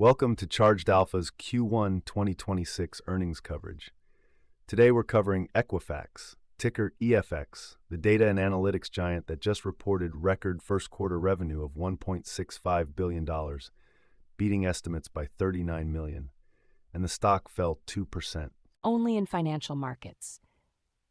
Welcome to Charged Alpha's Q1 2026 earnings coverage. Today we're covering Equifax, ticker EFX, the data and analytics giant that just reported record first quarter revenue of $1.65 billion, beating estimates by 39 million, and the stock fell 2%. Only in financial markets.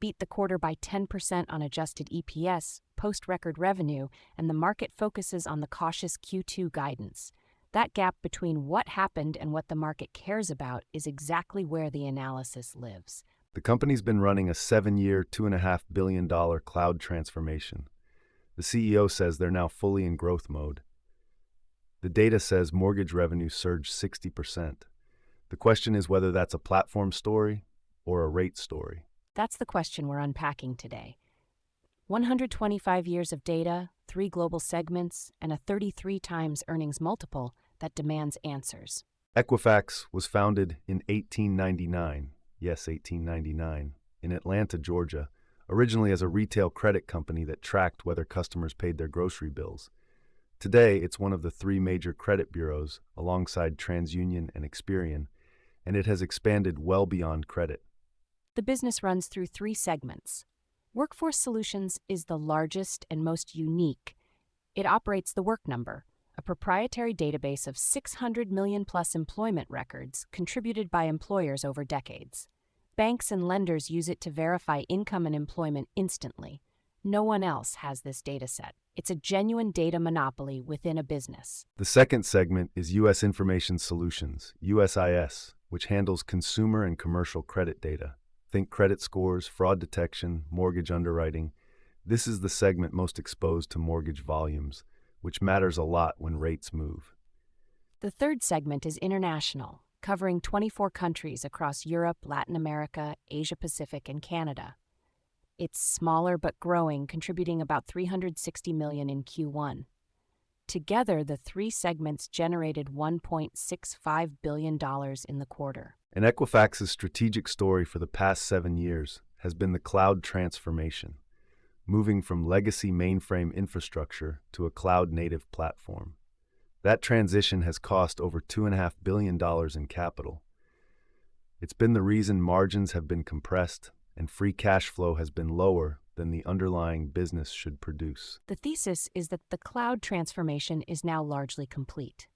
Beat the quarter by 10% on adjusted EPS, post-record revenue, and the market focuses on the cautious Q2 guidance. That gap between what happened and what the market cares about is exactly where the analysis lives. The company's been running a 7-year, $2.5 billion cloud transformation. The CEO says they're now fully in growth mode. The data says mortgage revenue surged 60%. The question is whether that's a platform story or a rate story. That's the question we're unpacking today. 125 years of data, 3 global segments, and a 33 times earnings multiple that demands answers. Equifax was founded in 1899, yes, 1899, in Atlanta, Georgia, originally as a retail credit company that tracked whether customers paid their grocery bills. Today, it's one of the 3 major credit bureaus, alongside TransUnion and Experian, and it has expanded well beyond credit. The business runs through 3 segments. Workforce Solutions is the largest and most unique. It operates The Work Number, a proprietary database of 600 million-plus employment records contributed by employers over decades. Banks and lenders use it to verify income and employment instantly. No one else has this dataset. It's a genuine data monopoly within a business. The second segment is U.S. Information Solutions, USIS, which handles consumer and commercial credit data. Think credit scores, fraud detection, mortgage underwriting. This is the segment most exposed to mortgage volumes, which matters a lot when rates move. The third segment is international, covering 24 countries across Europe, Latin America, Asia Pacific, and Canada. It's smaller but growing, contributing about $360 million in Q1. Together, the 3 segments generated $1.65 billion in the quarter. And Equifax's strategic story for the past 7 years has been the cloud transformation, moving from legacy mainframe infrastructure to a cloud-native platform. That transition has cost over $2.5 billion in capital. It's been the reason margins have been compressed and free cash flow has been lower than the underlying business should produce. The thesis is that the cloud transformation is now largely complete.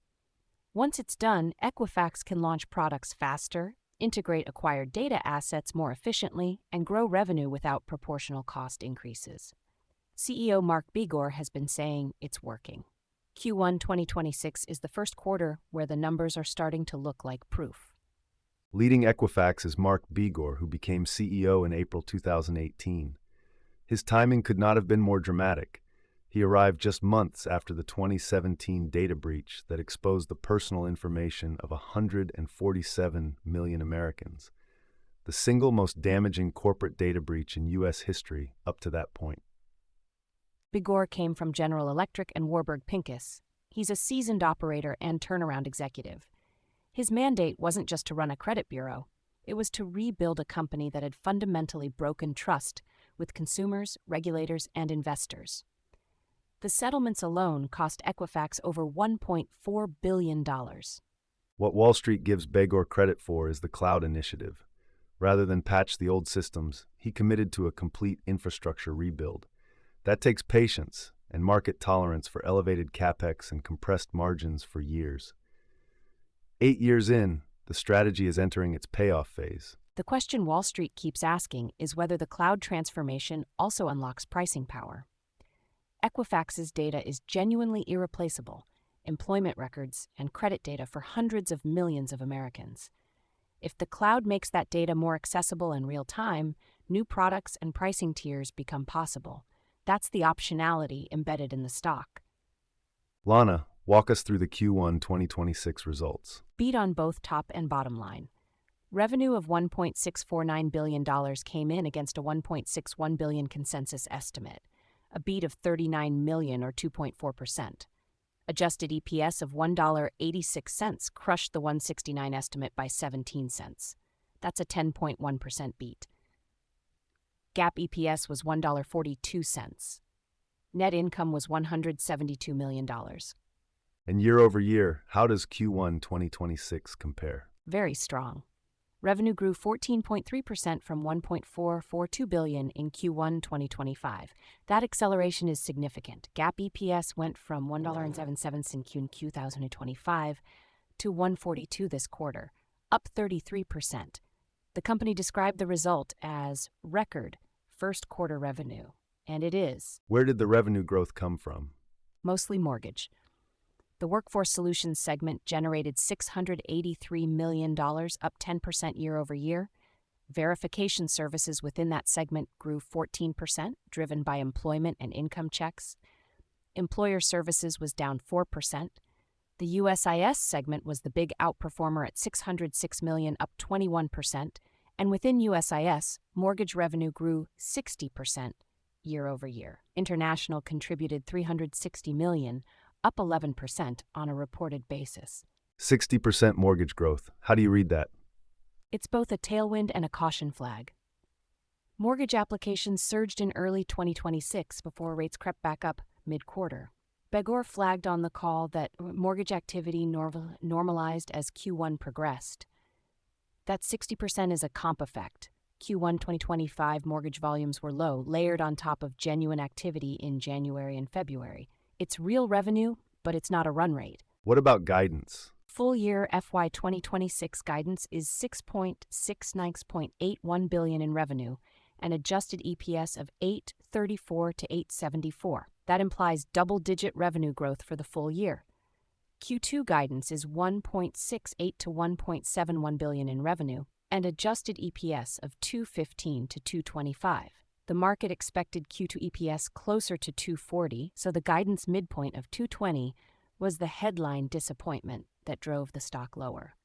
Once it's done, Equifax can launch products faster, integrate acquired data assets more efficiently, and grow revenue without proportional cost increases. CEO Mark Begor has been saying it's working. Q1 2026 is the first quarter where the numbers are starting to look like proof. Leading Equifax is Mark Begor, who became CEO in April 2018. His timing could not have been more dramatic. He arrived just months after the 2017 data breach that exposed the personal information of 147 million Americans, the single most damaging corporate data breach in U.S. history up to that point. Begor came from General Electric and Warburg Pincus. He's a seasoned operator and turnaround executive. His mandate wasn't just to run a credit bureau. It was to rebuild a company that had fundamentally broken trust with consumers, regulators, and investors. The settlements alone cost Equifax over $1.4 billion. What Wall Street gives Begor credit for is the cloud initiative. Rather than patch the old systems, he committed to a complete infrastructure rebuild. That takes patience and market tolerance for elevated capex and compressed margins for years. 8 years in, the strategy is entering its payoff phase. The question Wall Street keeps asking is whether the cloud transformation also unlocks pricing power. Equifax's data is genuinely irreplaceable, employment records and credit data for hundreds of millions of Americans. If the cloud makes that data more accessible in real time, new products and pricing tiers become possible. That's the optionality embedded in the stock. Lana, walk us through the Q1 2026 results. Beat on both top and bottom line. Revenue of $1.649 billion came in against a $1.61 billion consensus estimate, a beat of 39 million or 2.4%. Adjusted EPS of $1.86 crushed the 169 estimate by 17 cents. That's a 10.1% beat. GAAP EPS was $1.42. Net income was $172 million. And year over year, how does Q1 2026 compare? Very strong. Revenue grew 14.3% from $1.442 billion in Q1 2025. That acceleration is significant. GAAP EPS went from $1.07 in Q1 2025 to $1.42 this quarter, up 33%. The company described the result as record first quarter revenue, and it is. Where did the revenue growth come from? Mostly mortgage. The Workforce Solutions segment generated $683 million, up 10% year over year. Verification services within that segment grew 14%, driven by employment and income checks. Employer services was down 4%. The USIS segment was the big outperformer at $606 million, up 21%. And within USIS, mortgage revenue grew 60% year over year. International contributed $360 million, up 11% on a reported basis. 60% mortgage growth. How do you read that? It's both a tailwind and a caution flag. Mortgage applications surged in early 2026 before rates crept back up mid-quarter. Begor flagged on the call that mortgage activity normalized as Q1 progressed. That 60% is a comp effect. Q1 2025 mortgage volumes were low, layered on top of genuine activity in January and February. It's real revenue, but it's not a run rate. What about guidance? Full year FY 2026 guidance is $6.69.81 billion in revenue and adjusted EPS of $8.34 to $8.74. That implies double-digit revenue growth for the full year. Q2 guidance is $1.68 to $1.71 billion in revenue and adjusted EPS of $2.15 to $2.25. The market expected Q2 EPS closer to $2.40, so the guidance midpoint of $2.20 was the headline disappointment that drove the stock lower.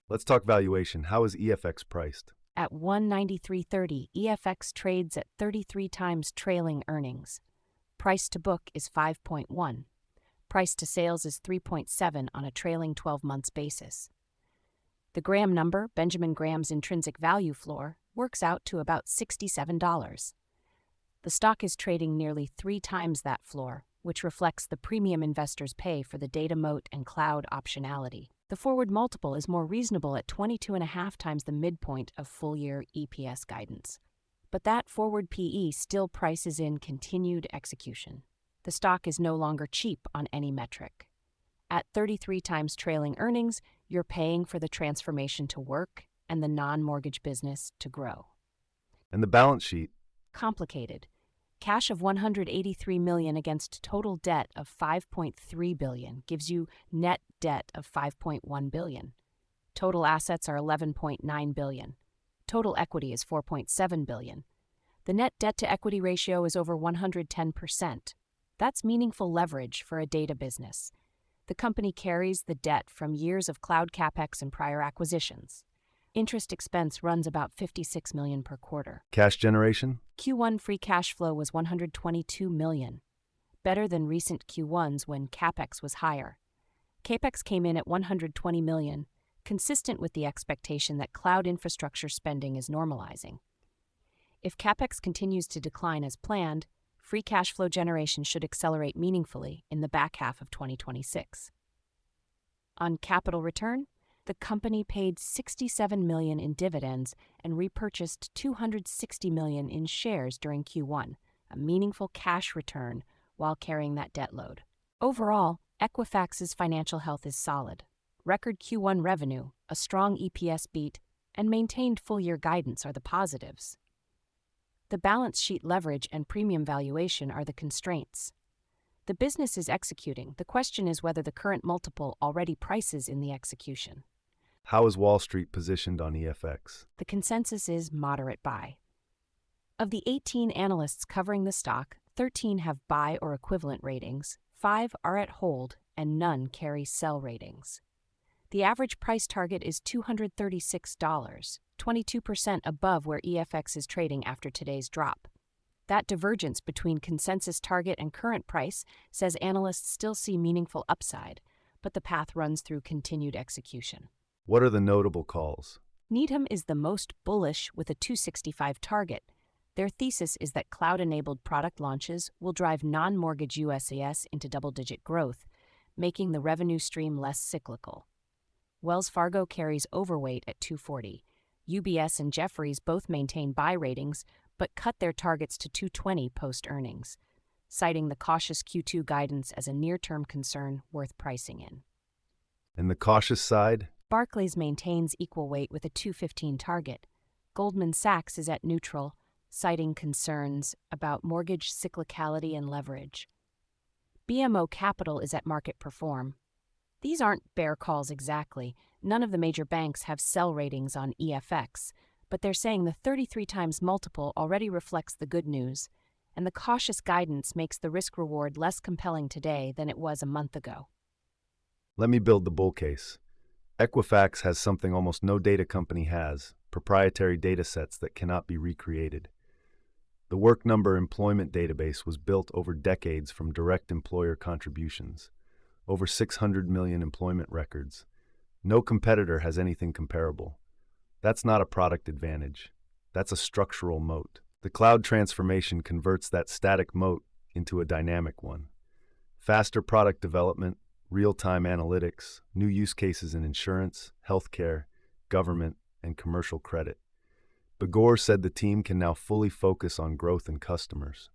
Let's talk valuation. How is EFX priced? At $193.30, EFX trades at 33 times trailing earnings. Price to book is 5.1. Price to sales is 3.7 on a trailing 12 months basis. The Graham number, Benjamin Graham's intrinsic value floor, works out to about $67. The stock is trading nearly 3 times that floor, which reflects the premium investors pay for the data moat and cloud optionality. The forward multiple is more reasonable at 22.5 times the midpoint of full-year EPS guidance. But that forward PE still prices in continued execution. The stock is no longer cheap on any metric. At 33 times trailing earnings, you're paying for the transformation to work and the non-mortgage business to grow. And the balance sheet? Complicated. Cash of $183 million against total debt of $5.3 billion gives you net debt of $5.1 billion. Total assets are $11.9 billion. Total equity is $4.7 billion. The net debt-to-equity ratio is over 110%. That's meaningful leverage for a data business. The company carries the debt from years of cloud capex and prior acquisitions. Interest expense runs about $56 million per quarter. Cash generation? Q1 free cash flow was $122 million, better than recent Q1s when capex was higher. Capex came in at $120 million, consistent with the expectation that cloud infrastructure spending is normalizing. If capex continues to decline as planned, free cash flow generation should accelerate meaningfully in the back half of 2026. On capital return, the company paid $67 million in dividends and repurchased $260 million in shares during Q1, a meaningful cash return while carrying that debt load. Overall, Equifax's financial health is solid. Record Q1 revenue, a strong EPS beat, and maintained full-year guidance are the positives. The balance sheet leverage and premium valuation are the constraints. The business is executing. The question is whether the current multiple already prices in the execution. How is Wall Street positioned on EFX? The consensus is moderate buy. Of the 18 analysts covering the stock, 13 have buy or equivalent ratings, 5 are at hold, and none carry sell ratings. The average price target is $236, 22% above where EFX is trading after today's drop. That divergence between consensus target and current price says analysts still see meaningful upside, but the path runs through continued execution. What are the notable calls? Needham is the most bullish with a 265 target. Their thesis is that cloud-enabled product launches will drive non-mortgage USIS into double-digit growth, making the revenue stream less cyclical. Wells Fargo carries overweight at 240. UBS and Jefferies both maintain buy ratings, but cut their targets to 220 post-earnings, citing the cautious Q2 guidance as a near-term concern worth pricing in. And the cautious side? Barclays maintains equal weight with a 215 target. Goldman Sachs is at neutral, citing concerns about mortgage cyclicality and leverage. BMO Capital is at market perform. These aren't bear calls exactly. None of the major banks have sell ratings on EFX, but they're saying the 33 times multiple already reflects the good news, and the cautious guidance makes the risk-reward less compelling today than it was a month ago. Let me build the bull case. Equifax has something almost no data company has, proprietary data sets that cannot be recreated. The Work Number employment database was built over decades from direct employer contributions. Over 600 million employment records. No competitor has anything comparable. That's not a product advantage. That's a structural moat. The cloud transformation converts that static moat into a dynamic one. Faster product development, real-time analytics, new use cases in insurance, healthcare, government, and commercial credit. Begor said the team can now fully focus on growth and customers.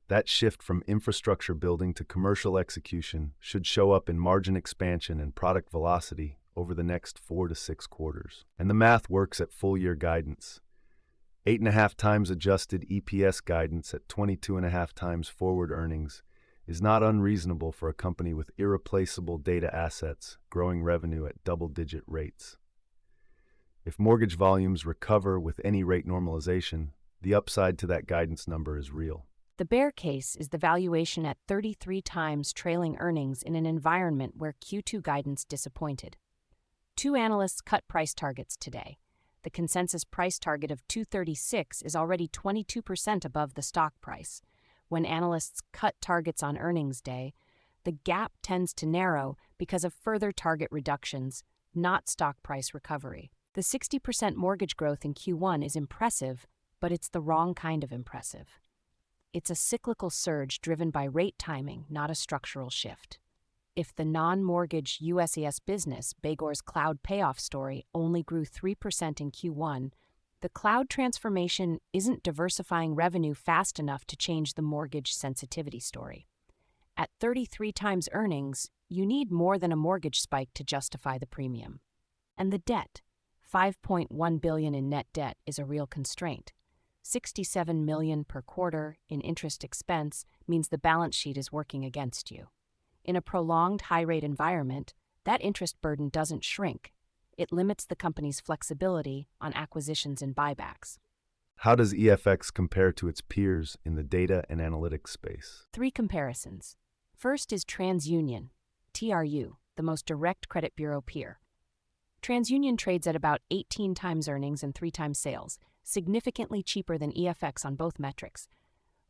That shift from infrastructure building to commercial execution should show up in margin expansion and product velocity over the next 4 to 6 quarters. And the math works at full-year guidance. 8.5 times adjusted EPS guidance at 22.5 times forward earnings is not unreasonable for a company with irreplaceable data assets growing revenue at double-digit rates. If mortgage volumes recover with any rate normalization, the upside to that guidance number is real. The bear case is the valuation at 33 times trailing earnings in an environment where Q2 guidance disappointed. Two analysts cut price targets today. The consensus price target of 236 is already 22% above the stock price. When analysts cut targets on earnings day, the gap tends to narrow because of further target reductions, not stock price recovery. The 60% mortgage growth in Q1 is impressive, but it's the wrong kind of impressive. It's a cyclical surge driven by rate timing, not a structural shift. If the non-mortgage USES business, Begor's cloud payoff story, only grew 3% in Q1, the cloud transformation isn't diversifying revenue fast enough to change the mortgage sensitivity story. At 33 times earnings, you need more than a mortgage spike to justify the premium. And the debt, $5.1 billion in net debt, is a real constraint. $67 million per quarter in interest expense means the balance sheet is working against you. In a prolonged high-rate environment, that interest burden doesn't shrink. It limits the company's flexibility on acquisitions and buybacks. How does EFX compare to its peers in the data and analytics space? 3 comparisons. First is TransUnion, TRU, the most direct credit bureau peer. TransUnion trades at about 18 times earnings and 3 times sales, significantly cheaper than EFX on both metrics.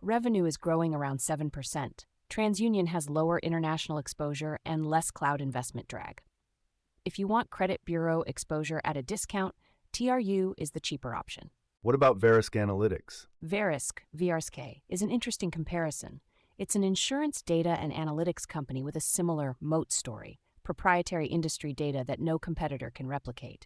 Revenue is growing around 7%. TransUnion has lower international exposure and less cloud investment drag. If you want credit bureau exposure at a discount, TRU is the cheaper option. What about Verisk Analytics? Verisk, VRSK, is an interesting comparison. It's an insurance data and analytics company with a similar moat story, proprietary industry data that no competitor can replicate.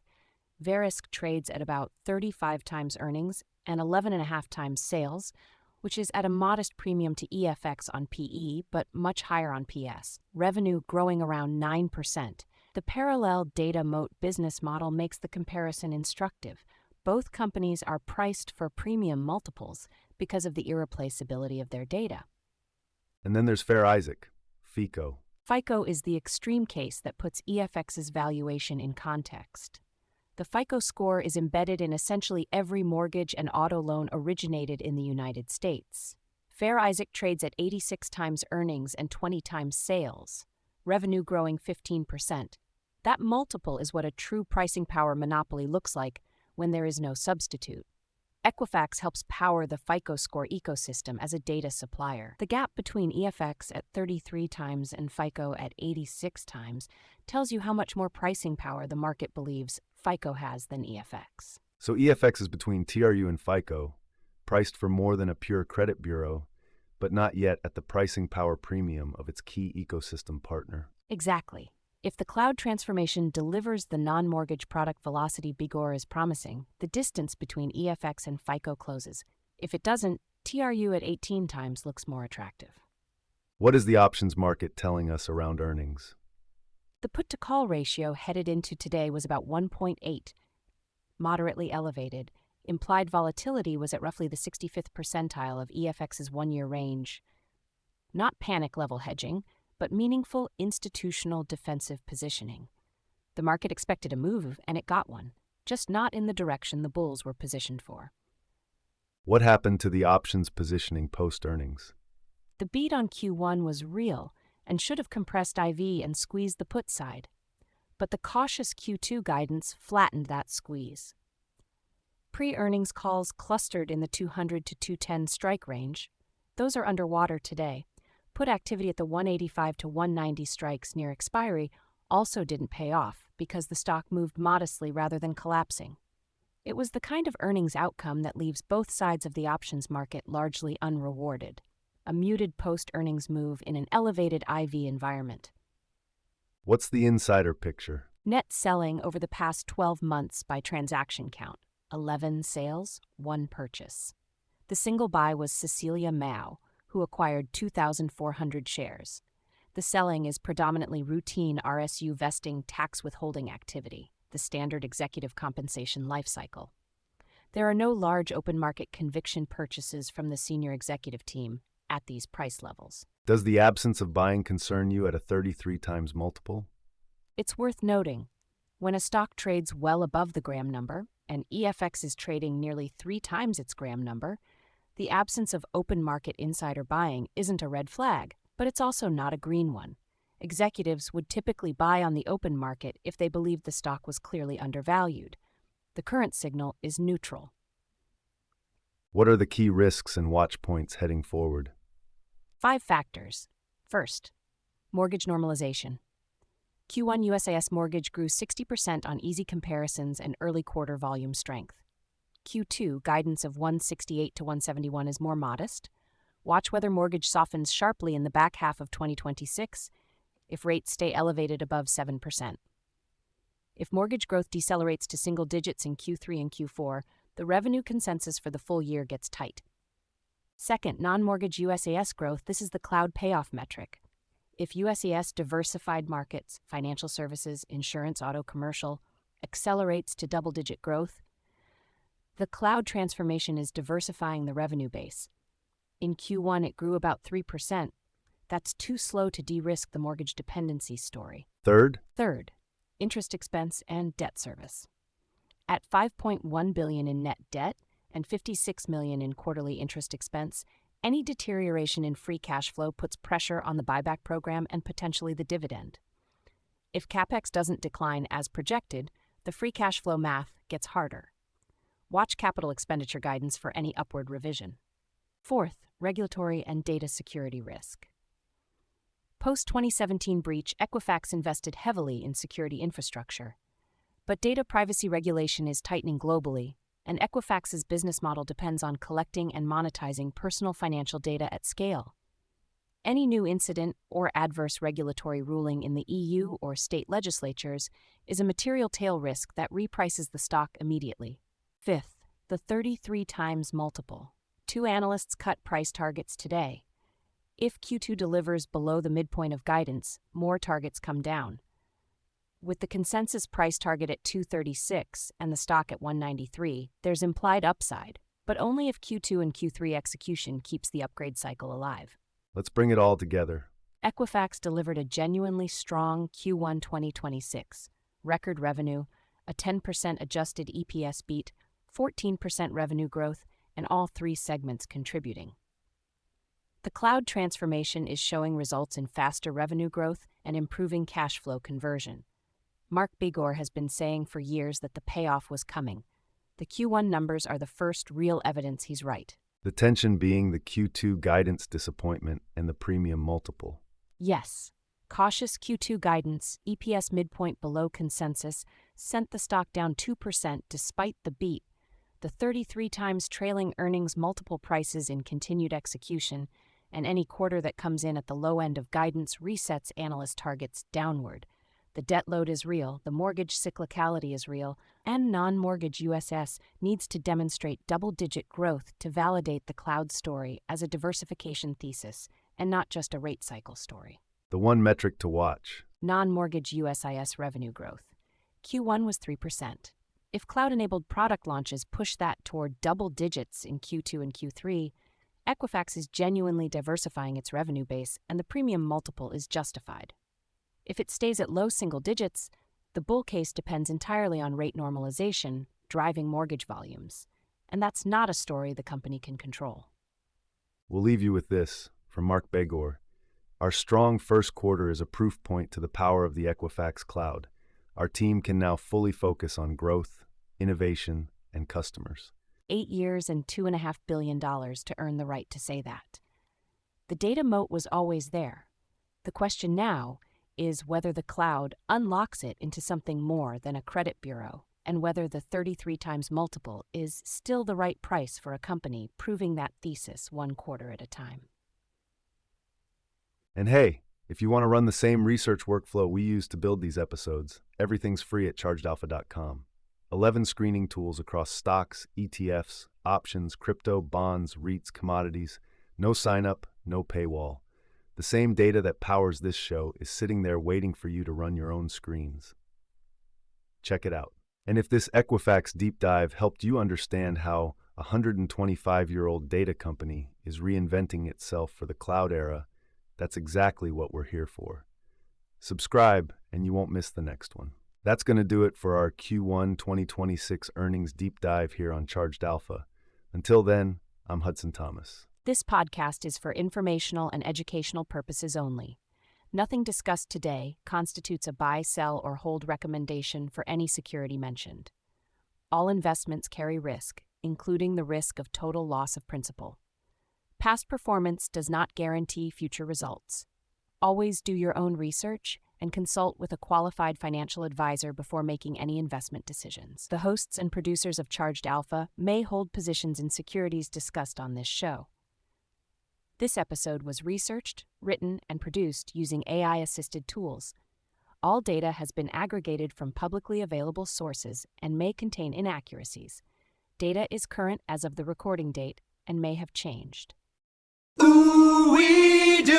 Verisk trades at about 35 times earnings and 11.5 times sales, which is at a modest premium to EFX on PE, but much higher on PS. Revenue growing around 9%. The parallel data moat business model makes the comparison instructive. Both companies are priced for premium multiples because of the irreplaceability of their data. And then there's Fair Isaac, FICO. FICO is the extreme case that puts EFX's valuation in context. The FICO score is embedded in essentially every mortgage and auto loan originated in the United States. Fair Isaac trades at 86 times earnings and 20 times sales, revenue growing 15%. That multiple is what a true pricing power monopoly looks like when there is no substitute. Equifax helps power the FICO score ecosystem as a data supplier. The gap between EFX at 33 times and FICO at 86 times tells you how much more pricing power the market believes FICO has than EFX. So EFX is between TRU and FICO, priced for more than a pure credit bureau, but not yet at the pricing power premium of its key ecosystem partner. Exactly. If the cloud transformation delivers the non-mortgage product velocity Bigor is promising, the distance between EFX and FICO closes. If it doesn't, TRU at 18 times looks more attractive. What is the options market telling us around earnings? The put-to-call ratio headed into today was about 1.8, moderately elevated. Implied volatility was at roughly the 65th percentile of EFX's one-year range. Not panic-level hedging, but meaningful institutional defensive positioning. The market expected a move, and it got one, just not in the direction the bulls were positioned for. What happened to the options positioning post-earnings? The beat on Q1 was real and should have compressed IV and squeezed the put side. But the cautious Q2 guidance flattened that squeeze. Pre-earnings calls clustered in the 200 to 210 strike range. Those are underwater today. Put activity at the 185 to 190 strikes near expiry also didn't pay off because the stock moved modestly rather than collapsing. It was the kind of earnings outcome that leaves both sides of the options market largely unrewarded. A muted post-earnings move in an elevated IV environment. What's the insider picture? Net selling over the past 12 months by transaction count. 11 sales, 1 purchase. The single buy was Cecilia Mao, who acquired 2,400 shares. The selling is predominantly routine RSU vesting tax withholding activity, the standard executive compensation lifecycle. There are no large open market conviction purchases from the senior executive team at these price levels. Does the absence of buying concern you at a 33 times multiple? It's worth noting, when a stock trades well above the Graham number, and EFX is trading nearly 3 times its Graham number, the absence of open market insider buying isn't a red flag, but it's also not a green one. Executives would typically buy on the open market if they believed the stock was clearly undervalued. The current signal is neutral. What are the key risks and watch points heading forward? 5 factors. First, mortgage normalization. Q1 USIS mortgage grew 60% on easy comparisons and early quarter volume strength. Q2 guidance of 168 to 171 is more modest. Watch whether mortgage softens sharply in the back half of 2026 if rates stay elevated above 7%. If mortgage growth decelerates to single digits in Q3 and Q4, the revenue consensus for the full year gets tight. Second, non-mortgage USIS growth. This is the cloud payoff metric. If USIS diversified markets, financial services, insurance, auto, commercial, accelerates to double-digit growth, the cloud transformation is diversifying the revenue base. In Q1, it grew about 3%. That's too slow to de-risk the mortgage dependency story. Third, interest expense and debt service. At $5.1 billion in net debt and $56 million in quarterly interest expense, any deterioration in free cash flow puts pressure on the buyback program and potentially the dividend. If CapEx doesn't decline as projected, the free cash flow math gets harder. Watch capital expenditure guidance for any upward revision. Fourth, regulatory and data security risk. Post-2017 breach, Equifax invested heavily in security infrastructure. But data privacy regulation is tightening globally, and Equifax's business model depends on collecting and monetizing personal financial data at scale. Any new incident or adverse regulatory ruling in the EU or state legislatures is a material tail risk that reprices the stock immediately. Fifth, the 33 times multiple. 2 analysts cut price targets today. If Q2 delivers below the midpoint of guidance, more targets come down. With the consensus price target at 236 and the stock at 193, there's implied upside, but only if Q2 and Q3 execution keeps the upgrade cycle alive. let's bring it all together. Equifax delivered a genuinely strong Q1 2026. Record revenue, a 10% adjusted EPS beat, 14% revenue growth, and all 3 segments contributing. The cloud transformation is showing results in faster revenue growth and improving cash flow conversion. Mark Bigor has been saying for years that the payoff was coming. The Q1 numbers are the first real evidence he's right. The tension being the Q2 guidance disappointment and the premium multiple. Yes, cautious Q2 guidance, EPS midpoint below consensus, sent the stock down 2% despite the beat. The 33 times trailing earnings multiple prices in continued execution, and any quarter that comes in at the low end of guidance resets analyst targets downward. The debt load is real, the mortgage cyclicality is real, and non-mortgage USS needs to demonstrate double-digit growth to validate the cloud story as a diversification thesis and not just a rate cycle story. The one metric to watch. Non-mortgage USIS revenue growth. Q1 was 3%. If cloud-enabled product launches push that toward double digits in Q2 and Q3, Equifax is genuinely diversifying its revenue base and the premium multiple is justified. If it stays at low single digits, the bull case depends entirely on rate normalization, driving mortgage volumes. And that's not a story the company can control. We'll leave you with this from Mark Begor. Our strong first quarter is a proof point to the power of the Equifax Cloud. Our team can now fully focus on growth, innovation, and customers. 8 years and $2.5 billion to earn the right to say that. The data moat was always there. The question now is whether the cloud unlocks it into something more than a credit bureau, and whether the 33 times multiple is still the right price for a company proving that thesis one quarter at a time. And hey, if you want to run the same research workflow we use to build these episodes, everything's free at chargedalpha.com. 11 screening tools across stocks, ETFs, options, crypto, bonds, REITs, commodities. No sign-up, no paywall. The same data that powers this show is sitting there waiting for you to run your own screens. Check it out. And if this Equifax deep dive helped you understand how a 125-year-old data company is reinventing itself for the cloud era, that's exactly what we're here for. Subscribe and you won't miss the next one. That's going to do it for our Q1 2026 earnings deep dive here on Charged Alpha. Until then, I'm Hudson Thomas. This podcast is for informational and educational purposes only. Nothing discussed today constitutes a buy, sell, or hold recommendation for any security mentioned. All investments carry risk, including the risk of total loss of principal. Past performance does not guarantee future results. Always do your own research and consult with a qualified financial advisor before making any investment decisions. The hosts and producers of Charged Alpha may hold positions in securities discussed on this show. This episode was researched, written, and produced using AI-assisted tools. All data has been aggregated from publicly available sources and may contain inaccuracies. Data is current as of the recording date and may have changed. Ooh-wee-doo!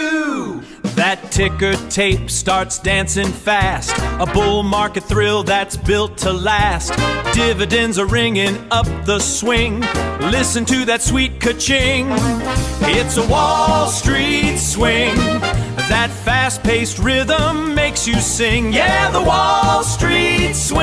That ticker tape starts dancing fast. A bull market thrill that's built to last. Dividends are ringing up the swing. Listen to that sweet ka-ching. It's a Wall Street swing. That fast-paced rhythm makes you sing. Yeah, the Wall Street swing.